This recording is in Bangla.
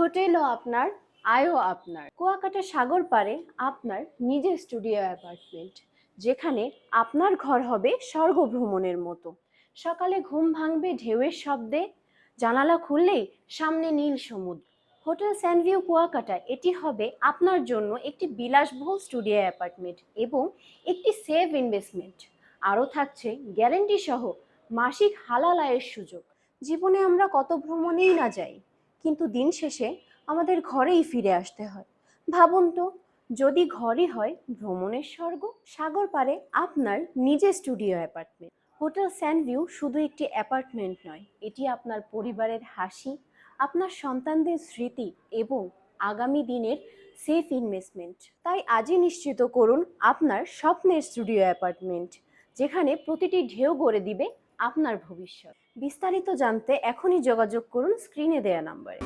হোটেলও আপনার, আয়ও আপনার। কুয়াকাটা সাগর পাড়ে আপনার নিজের স্টুডিও অ্যাপার্টমেন্ট, যেখানে আপনার ঘর হবে স্বর্গ ভ্রমণের মতো। সকালে ঘুম ভাঙবে ঢেউয়ের শব্দে, জানালা খুললেই সামনে নীল সমুদ্র। হোটেল স্যান্ডভিউ কুয়াকাটা এটি হবে আপনার জন্য একটি বিলাসবহুল স্টুডিও অ্যাপার্টমেন্ট এবং একটি সেভ ইনভেস্টমেন্ট। আরও থাকছে গ্যারেন্টি সহ মাসিক হালাল আয়ের সুযোগ। জীবনে আমরা কত ভ্রমণেই না যাই, কিন্তু দিন শেষে আমাদের ঘরেই ফিরে আসতে হয়। ভাবুন তো, যদি ঘরই হয় ভ্রমণের স্বর্গ। সাগর পাড়ে আপনার নিজের স্টুডিও অ্যাপার্টমেন্ট। হোটেল স্যান্ডভিউ শুধু একটি অ্যাপার্টমেন্ট নয়, এটি আপনার পরিবারের হাসি, আপনার সন্তানদের স্মৃতি এবং আগামী দিনের সেফ ইনভেস্টমেন্ট। তাই আজই নিশ্চিত করুন আপনার স্বপ্নের স্টুডিও অ্যাপার্টমেন্ট, যেখানে প্রতিটি ঢেউ গড়ে দিবে আপনার ভবিষ্যৎ। বিস্তারিত জানতে এখনই যোগাযোগ করুন স্ক্রিনে দেয়া নাম্বারে।